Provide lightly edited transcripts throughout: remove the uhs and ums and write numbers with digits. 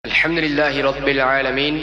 الحمد لله رب العالمين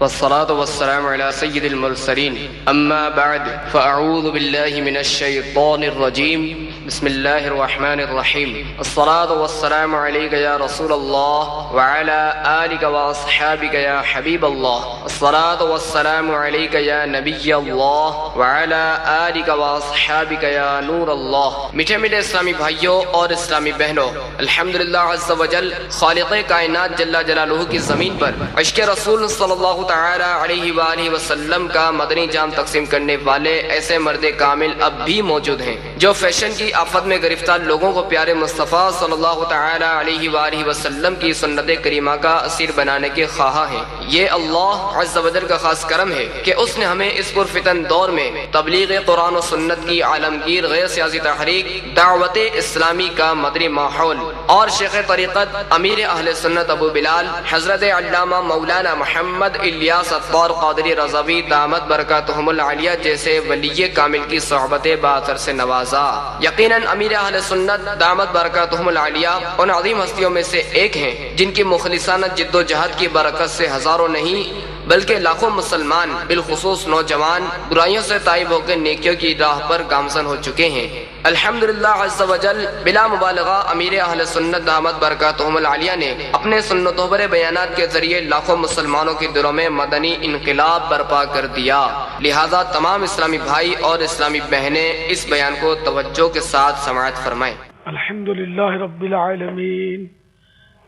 والصلاة والسلام على سيد المرسلين أما بعد فأعوذ بالله من الشيطان الرجيم بسم الله الرحمن الرحيم الصلاة والسلام عليك يا رسول الله وعلى آلك وأصحابك يا حبيب الله الصلاة والسلام عليك يا نبي الله وعلى آلك وأصحابك يا نور الله۔ میٹھے میٹھے اسلامی بھائیوں اور اسلامی بہنوں، الحمدللہ عز وجل خالق کائنات جل جلالہ کی زمین پر عشق رسول صلی اللہ تعالی علیہ وآلہ وسلم کا مدنی جام تقسیم کرنے والے ایسے مرد کامل اب بھی موجود ہیں جو فیشن کی آفت میں گرفتار لوگوں کو پیارے مصطفیٰ صلی اللہ تعالی علیہ وآلہ وسلم کی سنت کریمہ کا اسیر بنانے کے خواہاں ہیں۔ یہ اللہ عز وجل کا خاص کرم ہے کہ اس نے ہمیں اس پرفتن دور میں تبلیغ قرآن و سنت کی عالمگیر غیر سیاسی تحریک، دعوت اسلامی کا مدنی ماحول اور شیخ طریقت امیر اہل سنت ابو بلال حضرت علامہ مولانا محمد الیاس اطہار قادری رضوی دامت برکاتہم العالیہ جیسے ولی کامل کی صحبت باثر سے نوازا۔ یقیناً امیر اہل سنت دامت برکاتہم العالیہ ان عظیم ہستیوں میں سے ایک ہیں جن کی مخلصانہ جد و جہد کی برکت سے ہزاروں نہیں بلکہ لاکھوں مسلمان بالخصوص نوجوان برائیوں سے تائب ہو کے نیکیوں کی راہ پر گامزن ہو چکے ہیں۔ الحمدللہ عز وجل بلا مبالغہ امیر اہل سنت دامت برکاتہم العالیہ نے اپنے سنتوں پر بیانات کے ذریعے لاکھوں مسلمانوں کے دلوں میں مدنی انقلاب برپا کر دیا۔ لہذا تمام اسلامی بھائی اور اسلامی بہنیں اس بیان کو توجہ کے ساتھ سماعت فرمائیں۔ الحمدللہ رب العالمین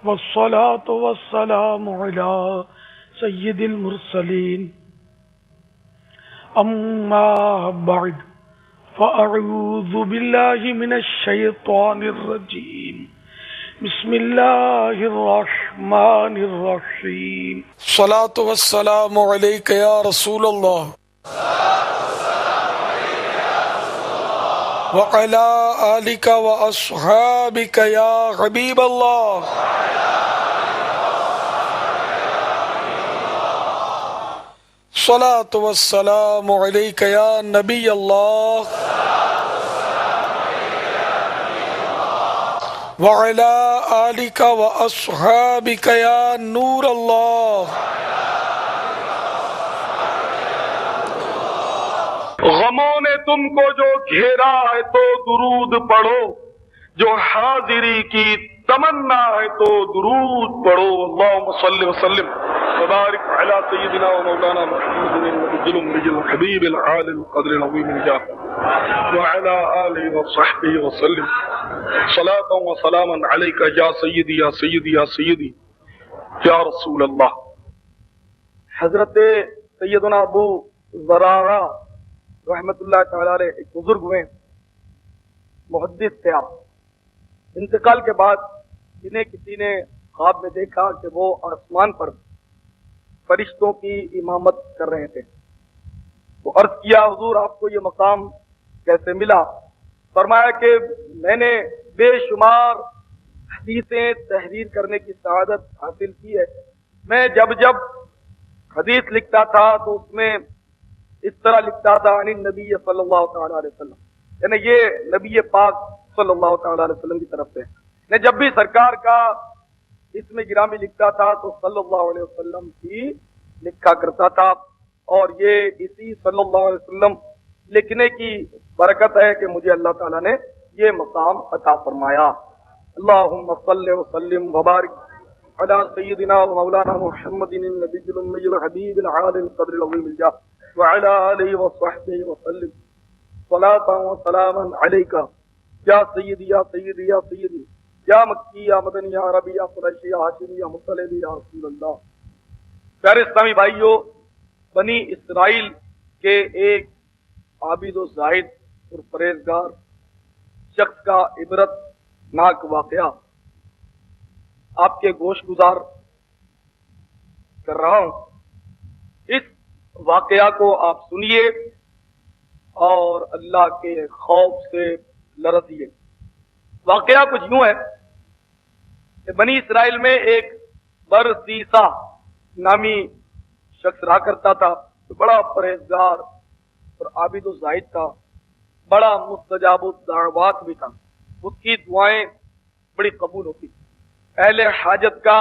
والصلاة والسلام علی سید المرسلین اما بعد فاعوذ باللہ من الشیطان الرجیم بسم اللہ الرحمن الرحیم الصلاة والسلام علیک یا رسول اللہ وعلی آلک واصحابک یا حبیب اللہ الصلاة والسلام علیک یا نبی اللہ وعلی آلک واصحابک یا نور اللہ۔ غموں نے تم کو جو گھیرا ہے تو درود پڑھو، جو حاضری کی تمنا ہے تو درود پڑھو۔ اللہم صلی وسلم وبارک علی سیدنا و مولانا محمد النبی الامی الحبیب العالی القدر العظیم الجاه وعلی آلہ وصحبہ وسلم صلاة و سلاما علیکہ یا سیدی یا سیدی یا سیدی یا رسول اللہ۔ حضرت سیدنا ابو زرارہ رحمت اللہ تعالی علیہ ایک بزرگ ہوئے، محدث تھے آپ۔ انتقال کے بعد انہیں کسی نے خواب میں دیکھا کہ وہ آسمان پر فرشتوں کی امامت کر رہے تھے۔ وہ عرض کیا حضور آپ کو یہ مقام کیسے ملا؟ فرمایا کہ میں نے بے شمار حدیثیں تحریر کرنے کی سعادت حاصل کی ہے۔ میں جب جب حدیث لکھتا تھا تو اس میں اس طرح لکھتا تھا عن النبی صلی اللہ تعالی علیہ وسلم، یعنی یہ نبی پاک صلی اللہ تعالی علیہ وسلم کی طرف سے۔ میں جب بھی سرکار کا اسم گرامی لکھتا تھا تو صلی اللہ علیہ وسلم کی لکھا کرتا تھا، اور یہ اسی صلی اللہ علیہ وسلم لکھنے کی برکت ہے کہ مجھے اللہ تعالیٰ نے یہ مقام عطا فرمایا۔ اللہم صلی وسلم وبارک علی سیدنا و مولانا محمد النبی الامی الحبیب العالی القدر العظیم الجاه وعلی آلہ وصحبہ وسلم صلاة و سلاما علیکہ یا سیدی یا سیدی یا سیدی یا مکی یا مدنی یا عربی یا قریشی یا ہاشمی یا مطلبی یا رسول اللہ۔ پیارے اسلامی بھائیوں، بنی اسرائیل کے ایک عابد و زاہد اور پرہیزگار شخص کا عبرت ناک واقعہ آپ کے گوش گزار کر رہا ہوں۔ اس واقعہ کو آپ سنیے اور اللہ کے خوف سے لرزیے۔ واقعہ کچھ یوں ہے کہ بنی اسرائیل میں ایک برسیسا نامی شخص رہا کرتا تھا، بڑا پرہیزگار اور عابد و زاہد تھا، بڑا مستجاب الدعوات بھی تھا۔ اس کی دعائیں بڑی قبول ہوتی، اہل حاجت کا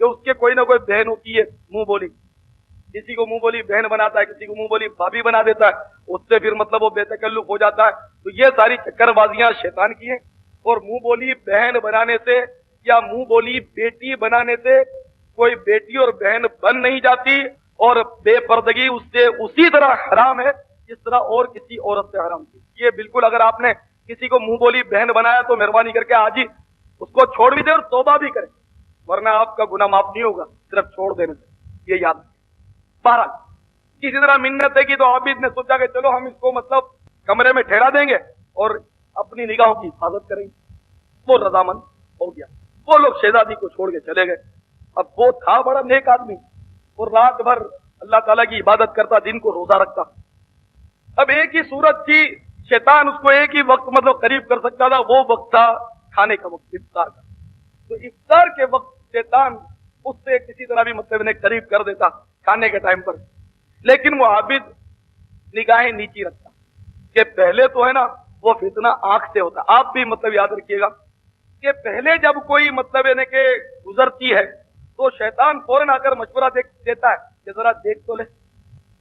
کہ اس کے کوئی نہ کوئی بہن ہوتی ہے منہ بولی، کسی کو منہ بولی بہن بناتا ہے، کسی کو منہ بولی بھابھی بنا دیتا ہے، اس سے پھر مطلب وہ بے تکلف ہو جاتا ہے. تو یہ ساری چکر بازیاں شیطان کی ہیں. اور منہ بولی بہن بنانے سے یا منہ بولی بیٹی بنانے سے کوئی بیٹی اور بہن بن نہیں جاتی، اور بے پردگی اس سے اسی طرح حرام ہے جس طرح اور کسی عورت سے حرام تھی. یہ بالکل اگر آپ نے کسی کو منہ بولی بہن بنایا تو مہربانی کر کے آج ہی اس کو چھوڑ بھی دے اور توبہ بھی کرے، ورنہ آپ کا گناہ معاف نہیں ہوگا صرف چھوڑ دینے سے. یہ یاد رکھیں. بہرحال کسی طرح منت ہے کہ تو عابد نے سوچا کہ چلو ہم اس کو مطلب کمرے میں ٹھہرا دیں گے اور اپنی نگاہوں کی حفاظت کریں گے. وہ رضامند ہو گیا. وہ لوگ شہزادی کو چھوڑ کے چلے گئے. اب وہ تھا بڑا نیک آدمی اور رات بھر اللہ تعالیٰ کی عبادت کرتا، دن کو روزہ رکھتا. اب ایک ہی صورت تھی، شیطان اس کو ایک ہی وقت مطلب قریب کر سکتا تھا، وہ وقت تھا کھانے کا وقت، افطار کا. تو افطار کے وقت شیطان اس سے کسی طرح بھی مطلب انہیں قریب کر دیتا کھانے کے ٹائم پر. لیکن وہ عابد نگاہیں نیچی رکھتا کہ پہلے تو ہے نا وہ فتنہ آنکھ سے ہوتا. آپ بھی مطلب یاد رکھیے گا کہ پہلے جب کوئی مطلب یعنی کہ گزرتی ہے تو شیطان فوراً آ کر مشورہ دیتا ہے کہ ذرا دیکھ تو لے.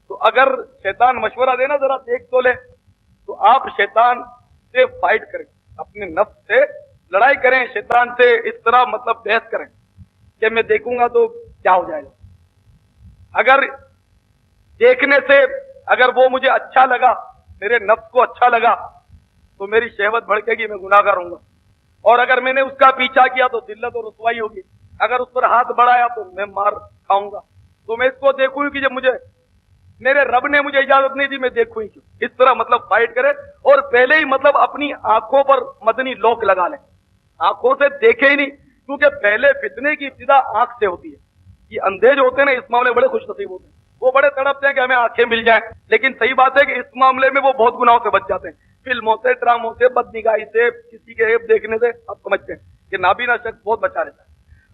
تو اگر شیطان مشورہ دینا ذرا دیکھ تو لے تو آپ شیطان سے فائٹ کریں، اپنے نفس سے لڑائی کریں، شیطان سے اس طرح مطلب بحث کریں کہ میں دیکھوں گا تو کیا ہو جائے گا. اگر دیکھنے سے اگر وہ مجھے اچھا لگا، میرے نفس کو اچھا لگا تو میری شہوت بھڑکے گی، میں گناہ گار ہوں گا. اور اگر میں نے اس کا پیچھا کیا تو ذلت اور رسوائی ہوگی. اگر اس پر ہاتھ بڑھایا تو میں مار کھاؤں گا. تو میں اس کو دیکھوں کہ جب مجھے میرے رب نے مجھے اجازت نہیں دی میں دیکھوں ہی کیوں. اس طرح مطلب فائٹ کرے اور پہلے ہی مطلب اپنی آنکھوں پر مدنی لوک لگا لیں، آنکھوں سے دیکھے ہی نہیں، کیونکہ پہلے فتنے کی ابتدا آنکھ سے ہوتی ہے. یہ اندھے جو ہوتے ہیں نا اس معاملے بڑے خوش نصیب ہوتے ہیں، وہ بڑے تڑپتے ہیں کہ ہمیں آنکھیں مل جائیں. لیکن صحیح بات ہے کہ اس معاملے میں وہ بہت گناہوں سے بچ جاتے ہیں، فلموں سے، ڈراموں سے، بد نگاہی سے، کسی کے عیب دیکھنے سے. آپ سمجھتے ہیں کہ نابینا شخص بہت بچا لیتا ہے.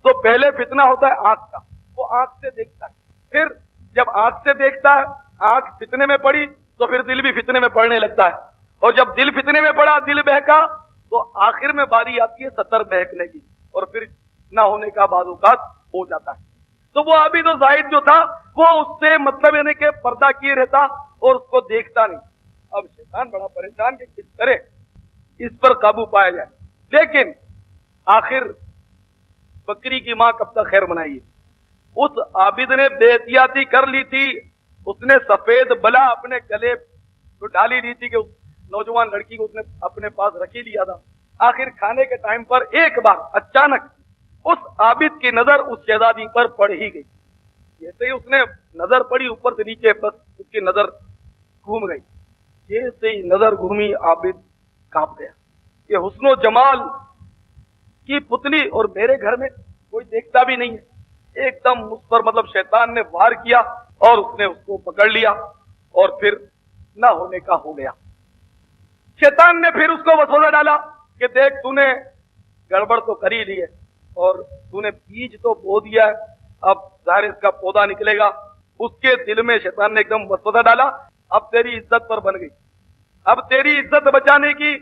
تو پہلے فتنہ ہوتا ہے آنکھ کا، وہ آنکھ سے دیکھتا ہے. پھر جب آنکھ سے دیکھتا ہے، آنکھ فتنے میں پڑی تو پھر دل بھی فتنے میں پڑنے لگتا ہے. اور جب دل فتنے میں پڑا، دل بہکا، تو آخر میں باری آتی ہے ستر بہکنے کی، اور پھر نہ ہونے کا بعض اوقات ہو جاتا ہے. تو وہ عابد و زاہد جو تھا وہ اس سے مطلب یعنی کہ پردہ کیے رہتا اور اس کو دیکھتا نہیں. اب شیطان بڑا پریشان کہ کس طرح اس پر قابو پایا جائے. لیکن آخر بکری کی ماں کب تک خیر منائیے. اس عابد نے بے احتیاطی کر لی تھی، اس نے سفید بلا اپنے گلے تو ڈالی لی تھی کہ اس نوجوان لڑکی کو اس نے اپنے پاس رکھی لیا تھا. آخر کھانے کے ٹائم پر ایک بار اچانک اس عابد کی نظر اس شہزادی پر پڑ ہی گئی. جیسے ہی اس نے نظر پڑی اوپر سے نیچے، بس اس کی نظر گھوم گئی. جیسے ہی نظر گھومی عابد کانپ گیا. یہ حسن و جمال کی پتلی اور میرے گھر میں کوئی دیکھتا بھی نہیں ہے. ایک دم اس پر مطلب شیطان نے وار کیا اور اس نے اس کو پکڑ لیا اور پھر نہ ہونے کا ہو گیا. شیطان نے پھر اس کو وسوسہ ڈالا کہ دیکھ تو نے گڑبڑ تو کر ہی لی ہے اور تو نے بیج تو بو دیا ہے، اب ظاہر اس کا پودا نکلے گا. اس کے دل میں شیطان نے ایک دم وسوسہ ڈالا، اب تیری عزت پر بن گئی. اب تیری عزت بچانے کی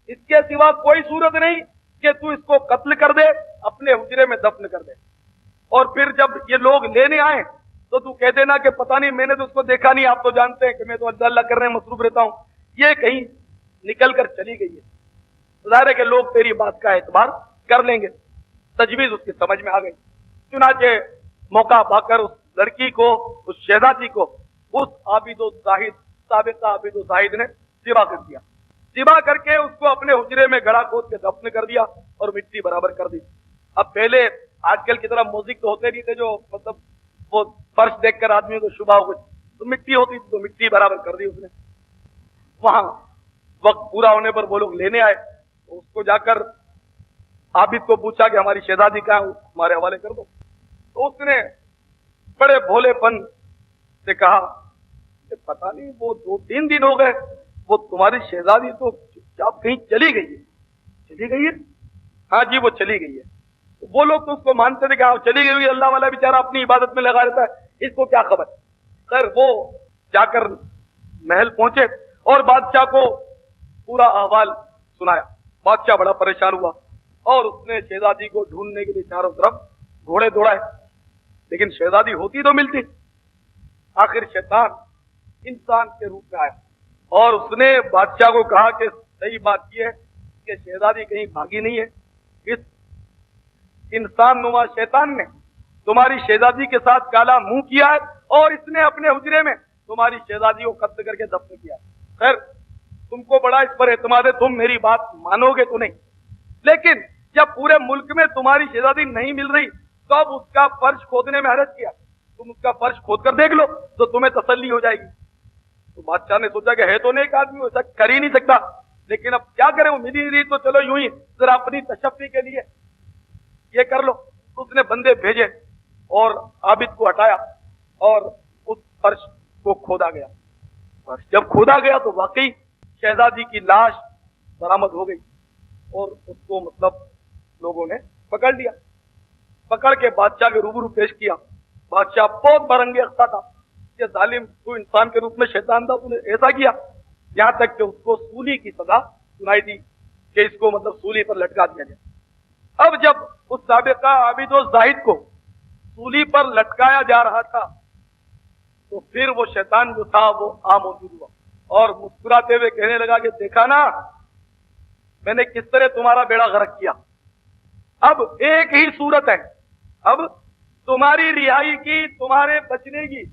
اس کے سوا کوئی صورت نہیں کہ تو اس کو قتل کر دے، اپنے حجرے میں دفن کر دے، اور پھر جب یہ لوگ لینے آئے تو تو کہہ دینا کہ پتہ نہیں میں نے تو اس کو دیکھا نہیں، آپ تو جانتے ہیں کہ میں تو اللہ کرنے میں مصروف رہتا ہوں، یہ کہیں نکل کر چلی گئی ہے. ظاہر ہے کہ لوگ تیری بات کا اعتبار کر لیں گے. تجویز اس کی سمجھ میں آ گئی. چنانچہ موقع پا کر اس لڑکی کو، اس شہزادی کو، اس عابد و زاہد، سابقہ عابد و زاہد نے ذبح کر دیا. ذبح کر کے اس کو اپنے حجرے میں گڑا کھود کے دفن کر دیا اور مٹی برابر کر دی. اب پہلے آج کل کی طرح موزک تو ہوتے نہیں تھے جو مطلب وہ فرش دیکھ کر آدمی کو شبہ ہو گئی، تو مٹی ہوتی تو مٹی برابر کر دی اس نے. وہاں وقت پورا ہونے پر وہ لوگ لینے آئے تو اس کو جا کر عابد کو پوچھا کہ ہماری شہزادی کہاں ہے، ہمارے حوالے کر دو. تو اس نے بڑے بھولے پن سے کہا کہ پتہ نہیں وہ 2-3 دن ہو گئے، وہ تمہاری شہزادی تو چپ کہیں چلی گئی ہے. چلی گئی ہے؟ ہاں جی وہ چلی گئی ہے. وہ لوگ تو اس کو مانتے تھے کہ ہاں چلی گئی، اللہ والا بیچارہ اپنی عبادت میں لگا رہتا ہے، اس کو کیا خبر. خیر وہ جا کر محل پہنچے اور بادشاہ کو پورا احوال سنایا. بادشاہ بڑا پریشان ہوا اور اس نے شہزادی کو ڈھونڈنے کے لیے چاروں طرف گھوڑے دوڑائے. لیکن شہزادی ہوتی تو ملتی. آخر شیطان انسان کے روپ میں آیا اور اس نے بادشاہ کو کہا کہ صحیح بات یہ ہے کہ شہزادی کہیں بھاگی نہیں ہے. اس انسان نما شیطان نے تمہاری شہزادی کے ساتھ کالا منہ کیا ہے اور اس نے اپنے حجرے میں تمہاری شہزادی کو قتل کر کے دفن کیا. خیر تم کو بڑا اس پر اعتماد ہے, تم میری بات مانو گے تو نہیں, لیکن جب پورے ملک میں تمہاری شہزادی نہیں مل رہی تو اب اس کا فرش کھودنے میں حرج کیا. تم اس کا فرش کھود کر دیکھ لو تو تمہیں تسلی ہو جائے گی. تو بادشاہ نے سوچا کہ ہے تو نیک آدمی, ایسا کر ہی نہیں سکتا, لیکن اب کیا کرے, وہ ملی رہی تو چلو یوں ہی ذرا اپنی تشفی کے لیے یہ کر لو. تو اس نے بندے بھیجے اور عابد کو ہٹایا اور اس فرش کو کھودا گیا. جب کھودا گیا تو واقعی شہزادی کی لاش برآمد ہو گئی اور اس کو مطلب لوگوں نے پکڑ لیا. پکڑ کے بادشاہ کے روبرو پیش کیا. بادشاہ بہت برانگیختہ تھا کہ ظالم تو انسان کے روپ میں شیطان تھا, تو نے ایسا کیا. یہاں تک کہ اس کو سولی کی سزا سنائی دی کہ اس کو مطلب سولی پر لٹکا دیا جائے. اب جب اس سابقہ عابد و زاہد کو سولی پر لٹکایا جا رہا تھا تو پھر وہ شیطان جو تھا وہ موجود ہوا اور مسکراتے ہوئے کہنے لگا کہ دیکھا نا میں نے کس طرح تمہارا بیڑا غرق کیا. اب ایک ہی صورت ہے, اب تمہاری رہائی کی, تمہارے بچنے کی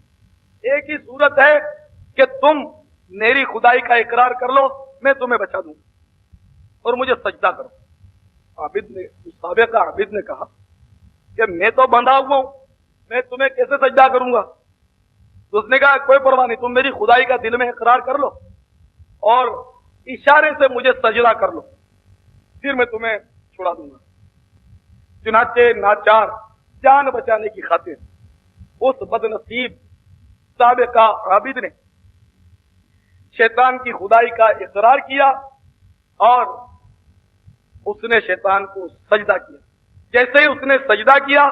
ایک ہی صورت ہے کہ تم میری خدائی کا اقرار کر لو, میں تمہیں بچا دوں اور مجھے سجدہ کرو. عابد نے, سابقہ عابد نے کہا کہ میں تو بندھا ہوا ہوں, میں تمہیں کیسے سجدہ کروں گا. تو اس نے کہا کوئی پرواہ نہیں, تم میری خدائی کا دل میں اقرار کر لو اور اشارے سے مجھے سجدہ کر لو, پھر میں تمہیں چھڑا دوں گا. چنانچہ ناچار جان بچانے کی خاطر اس بد نصیب سابقہ عابد نے شیطان کی خدائی کا اقرار کیا اور اس نے شیطان کو سجدہ کیا. جیسے ہی اس نے سجدہ کیا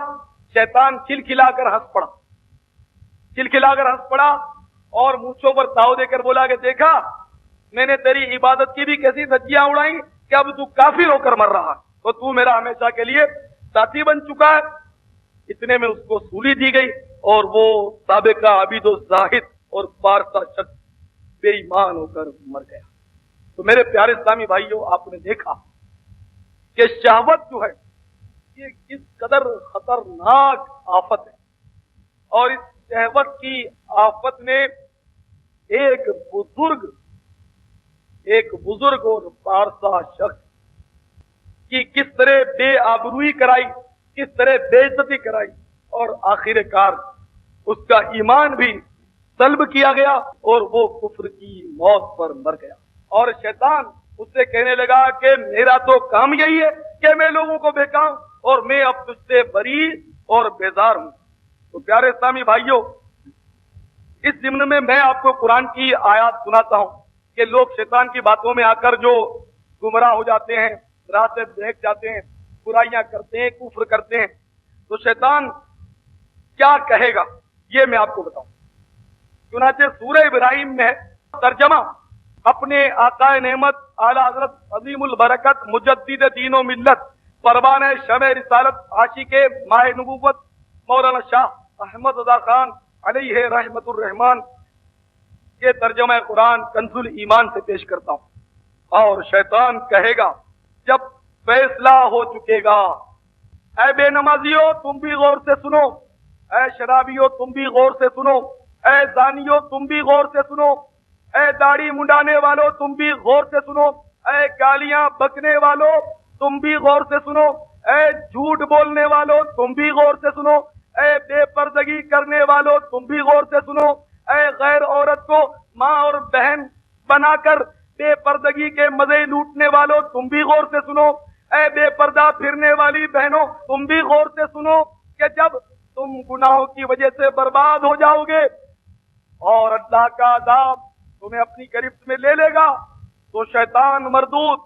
شیطان کھلکھلا کر ہنس پڑا, کھلکھلا کر ہنس پڑا اور مونچھوں پر تاؤ دے کر بولا کہ دیکھا میں نے تیری عبادت کی بھی کیسی دھجیاں اڑائیں کہ اب تو کافر ہو کر مر رہا, تو تو میرا ہمیشہ کے لیے ساتھی بن چکا ہے. اتنے میں اس کو سولی دی گئی اور وہ سابقہ عابد و زاہد اور پارسا شخص بے ایمان ہو کر مر گیا. تو میرے پیارے اسلامی بھائیوں, آپ نے دیکھا کہ شہوت جو ہے یہ کس قدر خطرناک آفت ہے, اور اس شہوت کی آفت نے ایک بزرگ اور پارسا شخص کی کس طرح بے آبروئی کرائی, کس طرح بے عزتی کرائی, اور آخر کار اس کا ایمان بھی سلب کیا گیا اور وہ کفر کی موت پر مر گیا. اور شیطان اس سے کہنے لگا کہ میرا تو کام یہی ہے کہ میں لوگوں کو بہکاؤں اور میں اب تجھ سے بری اور بیزار ہوں. تو پیارے اسلامی بھائیوں, اس ضمن میں آپ کو قرآن کی آیات سناتا ہوں کہ لوگ شیطان کی باتوں میں آ کر جو گمراہ ہو جاتے ہیں, راہ سے بہک جاتے ہیں, برائیاں کرتے ہیں, کفر کرتے ہیں, تو شیطان کیا کہے گا یہ میں آپ کو بتاؤں. چنانچہ سورہ ابراہیم میں ترجمہ اپنے آقا نعمت اعلی حضرت عظیم البرکت مجدد دین و ملت پروان شمع رسالت عاشق ماہ نبوت مولانا شاہ احمد رضا خان علیہ رحمت الرحمان کے ترجمہ قرآن کنز الایمان سے پیش کرتا ہوں. اور شیطان کہے گا جب فیصلہ ہو چکے گا, اے بے نمازیو تم بھی غور سے سنو, اے شرابیو تم بھی غور سے سنو, اے زانیو تم بھی غور سے سنو, اے داڑھی منڈانے والو تم بھی غور سے سنو, اے گالیاں بکنے والو تم بھی غور سے سنو, اے جھوٹ بولنے والو تم بھی غور سے سنو, اے بے پردگی کرنے والو تم بھی غور سے سنو, اے غیر عورت کو ماں اور بہن بنا کر بے پردگی کے مزے لوٹنے والو تم بھی غور سے سنو, اے بے پردہ پھرنے والی بہنوں تم بھی غور سے سنو کہ جب تم گناہوں کی وجہ سے برباد ہو جاؤ گے اور اللہ کا عذاب تمہیں اپنی گرفت میں لے لے گا تو شیطان مردود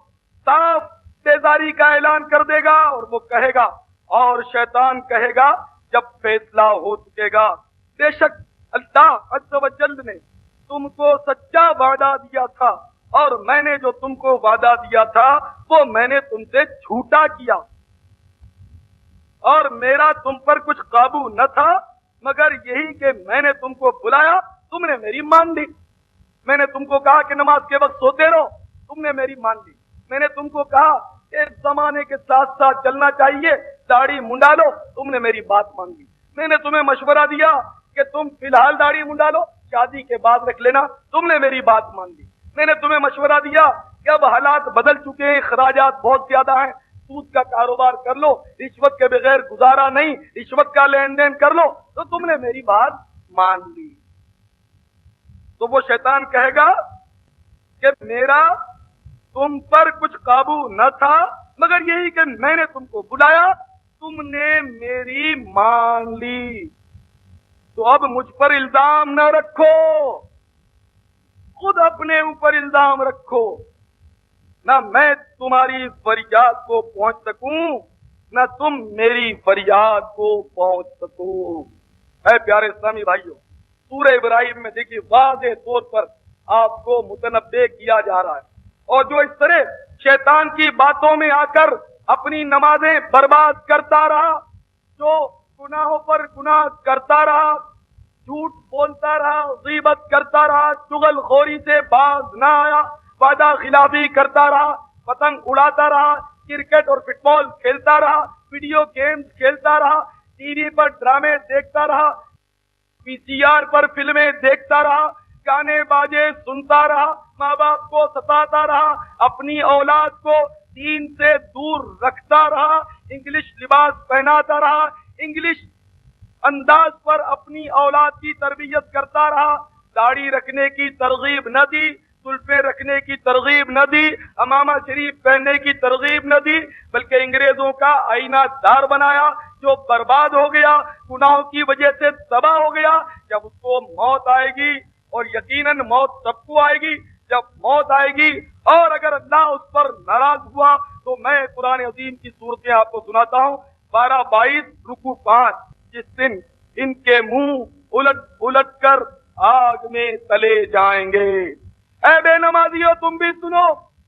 صاف بیزاری کا اعلان کر دے گا اور وہ کہے گا, اور شیطان کہے گا جب فیصلہ ہو چکے گا بے شک اللہ عز و جل نے تم کو سچا وعدہ دیا تھا اور میں نے جو تم کو وعدہ دیا تھا وہ میں نے تم سے جھوٹا کیا اور میرا تم پر کچھ قابو نہ تھا مگر یہی کہ میں نے تم کو بلایا، تم نے میری مان لی۔ میں نے تم کو کہا کہ نماز کے وقت سوتے رہو، تم نے میری مان لی۔ میں نے تم کو کہا کہ زمانے کے ساتھ ساتھ چلنا چاہیے، داڑھی منڈا لو، تم نے میری بات مان لی۔ میں نے تمہیں مشورہ دیا کہ تم فی الحال داڑھی منڈا لو، شادی کے بعد رکھ لینا، تم نے میری بات مان لی۔ میں نے تمہیں مشورہ دیا کہ اب حالات بدل چکے ہیں، اخراجات بہت زیادہ ہیں، سود کا کاروبار کر لو، رشوت کے بغیر گزارا نہیں، رشوت کا لین دین کر لو، تو تم نے میری بات مان لی۔ تو وہ شیطان کہے گا کہ میرا تم پر کچھ قابو نہ تھا، مگر یہی کہ میں نے تم کو بلایا، تم نے میری مان لی، تو اب مجھ پر الزام نہ رکھو، خود اپنے اوپر الزام رکھو۔ نہ میں تمہاری فریاد کو پہنچ سکوں، نہ تم میری فریاد کو پہنچ سکو۔ اے پیارے اسلامی بھائیو، سورہ ابراہیم میں دیکھیے واضح طور پر آپ کو متنبہ کیا جا رہا ہے، اور جو اس طرح شیطان کی باتوں میں آ کر اپنی نمازیں برباد کرتا رہا، جو گناہوں پر گناہ کرتا رہا، جھوٹ بولتا رہا، غیبت کرتا رہا، چغل خوری سے باز نہ آیا، وعدہ خلافی کرتا رہا، پتنگ اڑاتا رہا، کرکٹ اور فٹ بال کھیلتا رہا، ویڈیو گیمز کھیلتا رہا، ٹی وی پر ڈرامے دیکھتا رہا، پی سی آر پر فلمیں دیکھتا رہا، گانے باجے سنتا رہا، ماں باپ کو ستاتا رہا، اپنی اولاد کو دین سے دور رکھتا رہا، انگلش لباس پہناتا رہا، انگلش انداز پر اپنی اولاد کی تربیت کرتا رہا، داڑھی رکھنے کی ترغیب نہ دی، زلفیں رکھنے کی ترغیب نہ دی، امامہ شریف پہننے کی ترغیب نہ دی، بلکہ انگریزوں کا آئینہ دار بنایا، جو برباد ہو گیا، گناہوں کی وجہ سے تباہ ہو گیا۔ جب اس کو موت آئے گی، اور یقیناً موت سب کو آئے گی، جب موت آئے گی اور اگر اللہ اس پر ناراض ہوا تو میں قرآن عظیم کی صورتیں آپ کو سناتا ہوں، 12-22 رکوع 5، جس دن ان کے منہ الٹ الٹ کر آگ میں تلے جائیں گے۔ اے بے نمازیوں تم بھی سنو،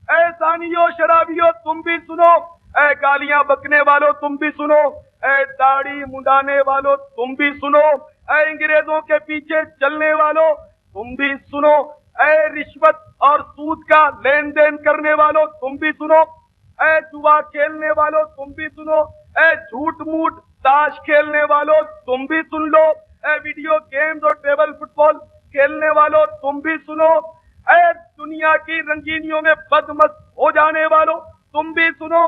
اے زانیوں شرابیوں تم بھی سنو، اے گالیاں بکنے والوں تم بھی سنو، اے داڑھی منڈانے والوں تم بھی سنو، اے انگریزوں کے پیچھے چلنے والوں تم بھی سنو، اے رشوت اور سود کا لین دین کرنے والوں تم بھی سنو، اے جوا کھیلنے والوں تم بھی سنو، اے جھوٹ موٹ تاش کھیلنے والوں تم بھی سن لو، اے ویڈیو گیمز اور ٹیبل فٹ بال کھیلنے والوں تم بھی سنو، اے دنیا کی رنگینیوں میں بدمست ہو جانے والوں تم بھی سنو،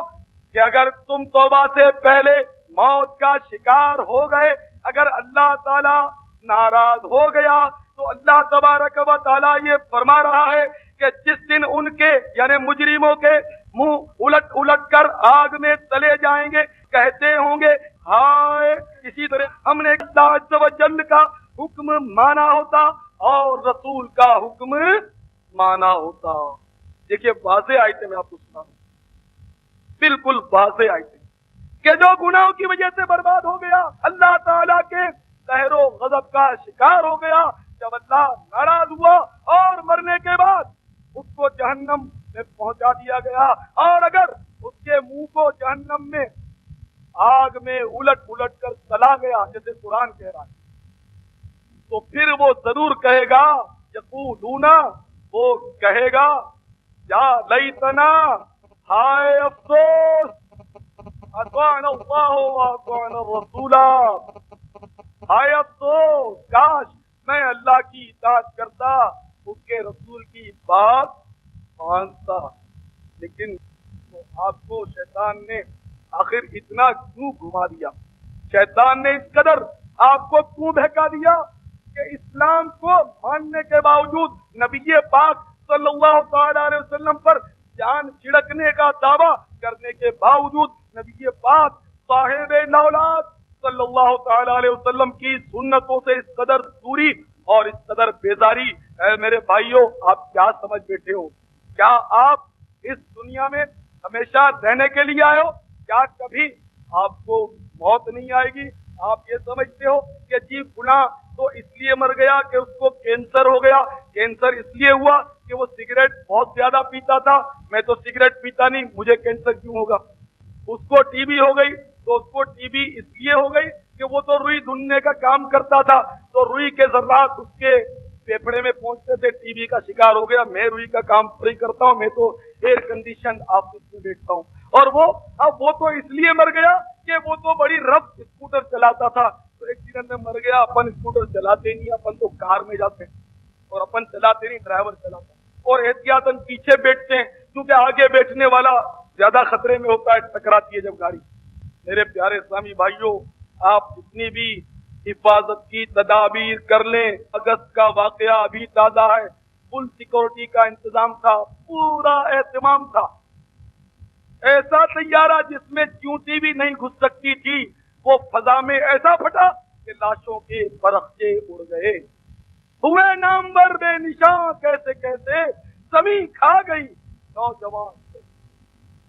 کہ اگر تم توبہ سے پہلے موت کا شکار ہو گئے، اگر اللہ تعالی ناراض ہو گیا تو اللہ تبارک و تعالیٰ یہ فرما رہا ہے کہ جس دن ان کے یعنی مجرموں کے منہ الٹ الٹ کر آگ میں تلے جائیں گے، کہتے ہوں گے ہائے، اسی طرح ہم نے اللہ عز و جل کا حکم مانا ہوتا اور رسول کا حکم مانا ہوتا۔ دیکھیے واضح آیتیں میں آپ کو سنا ہوں، بالکل واضح آیتیں، کہ جو گناہوں کی وجہ سے برباد ہو گیا، اللہ تعالیٰ کے قہر و غضب کا شکار ہو گیا، جب اللہ ناراض ہوا اور مرنے کے بعد اس کو جہنم میں پہنچا دیا گیا، اور اگر اس کے منہ کو جہنم میں آگ میں الٹ الٹ کر تلا گیا جیسے قرآن کہہ رہا ہے، تو پھر وہ ضرور کہے گا، یقولون، وہ کہے گا یا لیتنا، ہائے افسوس، اطعنا اللہ واطعنا الرسول، ہائے افسوس، کاش میں اللہ کی اطاعت کرتا، اس کے رسول کی بات مانتا۔ لیکن آپ کو شیطان نے آخر اتنا کیوں گھما دیا؟ شیطان نے اس قدر آپ کو کیوں بہکا دیا کہ اسلام کو ماننے کے باوجود نبی پاک صلی اللہ تعالی علیہ وسلم پر جان چھڑکنے کا دعویٰ کرنے کے باوجود نبی پاک صاحب نولاد صلی اللہ تعالی علیہ وسلم کی سنتوں سے اس قدر دوری اور اس قدر بیزاری؟ اے میرے بھائیوں، آپ کیا سمجھ بیٹھے ہو؟ کیا آپ اس دنیا میں ہمیشہ رہنے کے لیے آئے ہو؟ کیا کبھی آپ کو موت نہیں آئے گی؟ آپ یہ سمجھتے ہو کہ جی فلاں تو اس لیے مر گیا کہ اس کو کینسر ہو گیا، کینسر اس لیے ہوا کہ وہ سگریٹ بہت زیادہ پیتا تھا، میں تو سگریٹ پیتا نہیں، مجھے کینسر کیوں ہوگا؟ اس کو ٹی بی ہو گئی تو اس کو ٹی بی اس لیے ہو گئی کہ وہ تو روئی ڈھونڈنے کا کام کرتا تھا، تو روئی کے ذرات اس کے پھیپھڑے میں پہنچتے تھے، ٹی بی کا شکار ہو گیا۔ میں روئی کا کام نہیں کرتا ہوں، میں تو ایئر کنڈیشن آفس میں بیٹھتا ہوں۔ اور وہ تو اس لیے مر گیا کہ وہ تو بڑی رف اسکوٹر چلاتا تھا، تو ایکسیڈنٹ میں مر گیا۔ اپن اسکوٹر چلاتے نہیں، اپن تو کار میں جاتے ہیں، اور اپن چلاتے نہیں، ڈرائیور چلاتا ہے، اور احتیاطاً پیچھے بیٹھتے ہیں کیونکہ آگے بیٹھنے والا زیادہ خطرے میں ہوتا ہے، ٹکراتی ہے جب گاڑی۔ میرے پیارے اسلامی بھائیوں، آپ جتنی بھی حفاظت کی تدابیر کر لیں، اگست کا واقعہ ابھی تازہ ہے، فل سیکورٹی کا انتظام تھا، پورا اہتمام تھا، ایسا طیارہ جس میں چونٹی بھی نہیں گھس سکتی تھی وہ فضا میں ایسا پھٹا کہ لاشوں کے فرقچے اڑ گئے، ہوئے نامور بے نشان، کیسے کیسے زمین کھا گئی نوجوان۔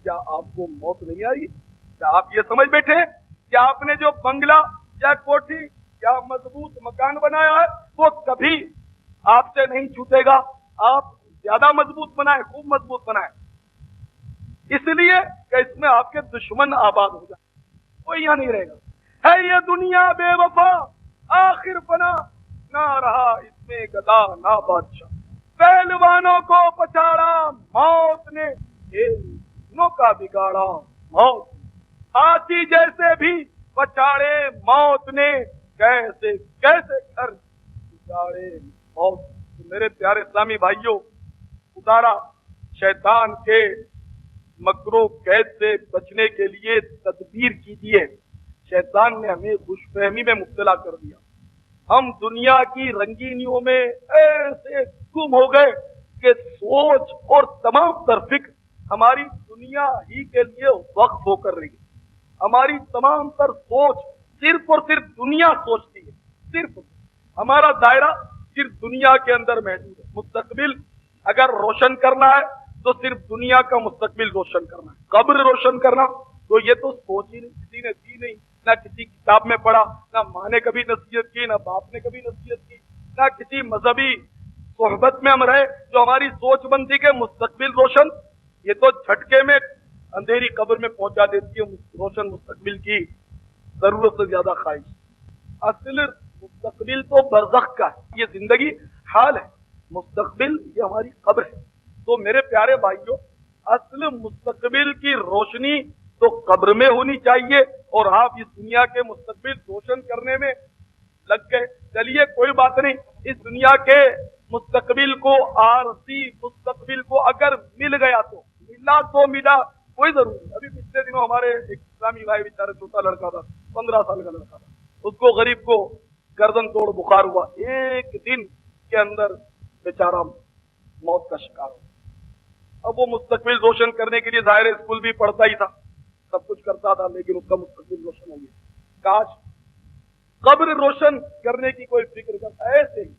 کیا آپ کو موت نہیں آئی؟ کیا آپ یہ سمجھ بیٹھے کہ آپ نے جو بنگلہ یا کوٹھی یا مضبوط مکان بنایا ہے وہ کبھی آپ سے نہیں چھوٹے گا؟ آپ زیادہ مضبوط بنائیں، خوب مضبوط بنائیں، اس لیے کہ اس میں آپ کے دشمن آباد ہو جائیں، کوئی یہاں نہیں رہے گا۔ ہے یہ دنیا بے وفا، آخر فنا، نہ رہا اس میں گدا نہ بادشاہ، پہلوانوں کو پچاڑا موت نے، انوں کا بگاڑا موت، ہاتھی جیسے بھی پچاڑے موت نے، کیسے کیسے گھر بگاڑے موت۔ تو میرے پیارے اسلامی بھائیوں، ادارا شیطان کے مکر و قید سے بچنے کے لیے تدبیر کیجیے۔ شیطان نے ہمیں خوش فہمی میں مبتلا کر دیا، ہم دنیا کی رنگینیوں میں ایسے گم ہو گئے کہ سوچ اور تمام تر فکر ہماری دنیا ہی کے لیے وقف ہو کر رہی ہے۔ ہماری تمام تر سوچ صرف اور صرف دنیا سوچتی ہے، صرف ہمارا دائرہ صرف دنیا کے اندر محدود ہے۔ مستقبل اگر روشن کرنا ہے تو صرف دنیا کا مستقبل روشن کرنا ہے، قبر روشن کرنا تو یہ تو سوچ ہی نہیں، کسی نے دی نہیں، نہ کسی کتاب میں پڑھا، نہ ماں نے کبھی نصیحت کی، نہ باپ نے کبھی نصیحت کی، نہ کسی مذہبی صحبت میں ہم رہے جو ہماری سوچ بنتی کہ مستقبل روشن، یہ تو جھٹکے میں اندھیری قبر میں پہنچا دیتی ہے روشن مستقبل کی ضرورت سے زیادہ خواہش۔ اصل مستقبل تو برزخ کا ہے، یہ زندگی حال ہے، مستقبل یہ ہماری قبر ہے۔ تو میرے پیارے بھائیوں، اصل مستقبل کی روشنی تو قبر میں ہونی چاہیے، اور آپ اس دنیا کے مستقبل روشن کرنے میں لگ گئے۔ چلیے کوئی بات نہیں، اس دنیا کے مستقبل کو، عارضی مستقبل کو اگر مل گیا تو ملا تو ملا، کوئی ضروری نہیں۔ ابھی پچھلے دنوں ہمارے ایک اسلامی بھائی بیچارہ چھوٹا لڑکا تھا، 15 سال کا لڑکا تھا، اس کو غریب کو گردن توڑ بخار ہوا، ایک دن کے اندر بیچارہ موت کا شکار ہوا۔ اب وہ مستقبل روشن کرنے کے لیے ظاہر اسکول بھی پڑھتا ہی تھا، سب کچھ کرتا تھا، لیکن اس کا مستقبل روشن ہو گیا۔ کاش قبر روشن کرنے کی کوئی فکر کرتا۔ ایسے ہی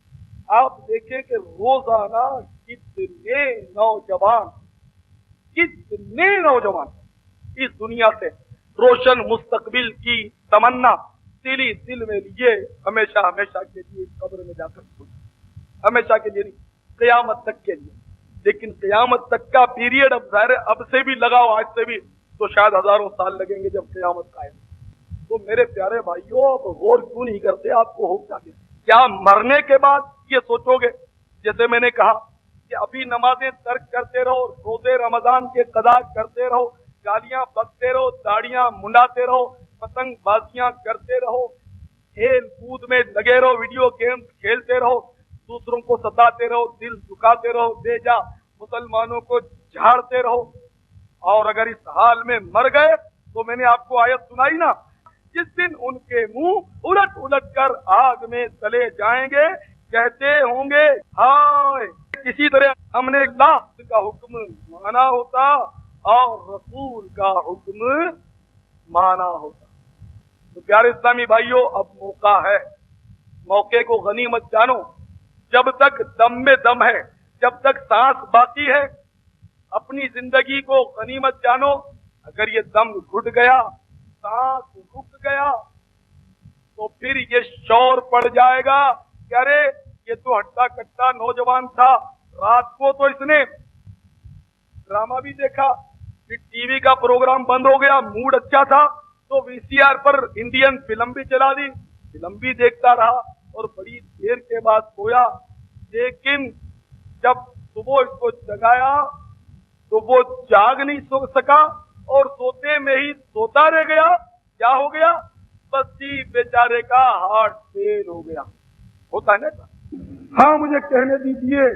آپ دیکھیں کہ روزانہ کتنے نوجوان اس دنیا سے روشن مستقبل کی تمنا دل میں لیے ہمیشہ ہمیشہ کے لیے قبر میں جا کر سوچ، ہمیشہ کے لیے نہیں، قیامت تک کے لیے۔ لیکن قیامت تک کا پیریڈ اب ظاہر اب سے بھی لگا ہو، آج سے بھی تو شاید ہزاروں سال لگیں گے جب قیامت قائم۔ تو میرے پیارے بھائیوں، آپ غور کیوں نہیں کرتے؟ آپ کو ہو کیا مرنے کے بعد یہ سوچو گے؟ جیسے میں نے کہا کہ ابھی نمازیں ترک کرتے رہو، روزے رمضان کے قضا کرتے رہو، گالیاں بکتے رہو، داڑیاں منڈاتے رہو، پتنگ بازیاں کرتے رہو، کھیل کود میں لگے رہو، ویڈیو گیمز کھیلتے رہو، دوسروں کو ستاتے رہو، دل دکھاتے رہو، بے جا مسلمانوں کو جھاڑتے رہو، اور اگر اس حال میں مر گئے تو میں نے آپ کو آیت سنائی نا، جس دن ان کے منہ الٹ الٹ کر آگ میں چلے جائیں گے، کہتے ہوں گے ہائے، کسی طرح ہم نے اللہ کا حکم مانا ہوتا اور رسول کا حکم مانا ہوتا۔ تو پیارے اسلامی بھائیوں، اب موقع ہے، موقع کو غنیمت جانو۔ جب تک دم میں دم ہے، جب تک سانس باقی ہے، اپنی زندگی کو غنیمت جانو۔ اگر یہ دم گھٹ گیا، سانس رک گیا، تو پھر یہ شور پڑ جائے گا کہ ارے یہ تو ہٹا کٹا نوجوان تھا، رات کو تو اس نے ڈرامہ بھی دیکھا، پھر ٹی وی کا پروگرام بند ہو گیا، موڈ اچھا تھا تو VCR پر انڈین فلم بھی چلا دی, فلم بھی دیکھتا رہا اور بڑی دیر کے بعد سویا. لیکن جب صبح اس کو جگایا تو وہ جاگ نہیں سکا اور سوتے میں ہی سوتا رہ گیا. کیا ہو گیا؟ بس جی بیچارے کا ہارٹ فیل ہو گیا. ہوتا ہے نا. ہاں مجھے کہنے دیجئے,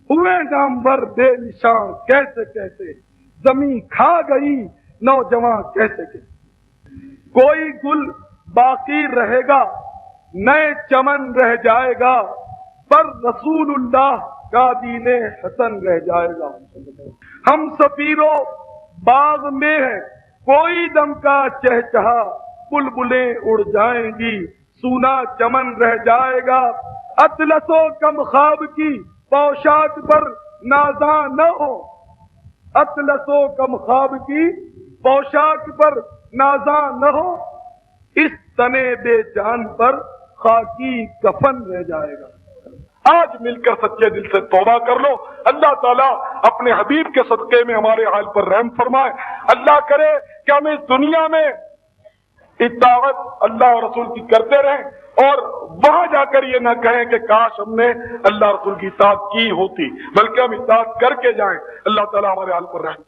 ہوئے نامور بے نشان کیسے کیسے, زمین کھا گئی نوجوان کیسے کیسے. کوئی گل باقی رہے گا, نئے چمن رہ جائے گا, پر رسول اللہ کا دین حسن رہ جائے گا. ہم سفیروں باغ میں ہیں, کوئی دم کا چہچہا, بلبلیں اڑ جائیں گی, سونا چمن رہ جائے گا. اطلس و کم خواب کی پوشاک پر نازاں نہ ہو, اطلس و کم خواب کی پوشاک پر نازاں نہ ہو, اس تنے بے جان پر خاکی کفن رہ جائے گا. آج مل کر سچے دل سے توبہ کر لو. اللہ تعالیٰ اپنے حبیب کے صدقے میں ہمارے حال پر رحم فرمائے. اللہ کرے کہ ہم اس دنیا میں اطاعت اللہ اور رسول کی کرتے رہیں اور وہاں جا کر یہ نہ کہیں کہ کاش ہم نے اللہ رسول کی اطاعت کی ہوتی, بلکہ ہم اطاعت کر کے جائیں. اللہ تعالیٰ ہمارے حال پر رحم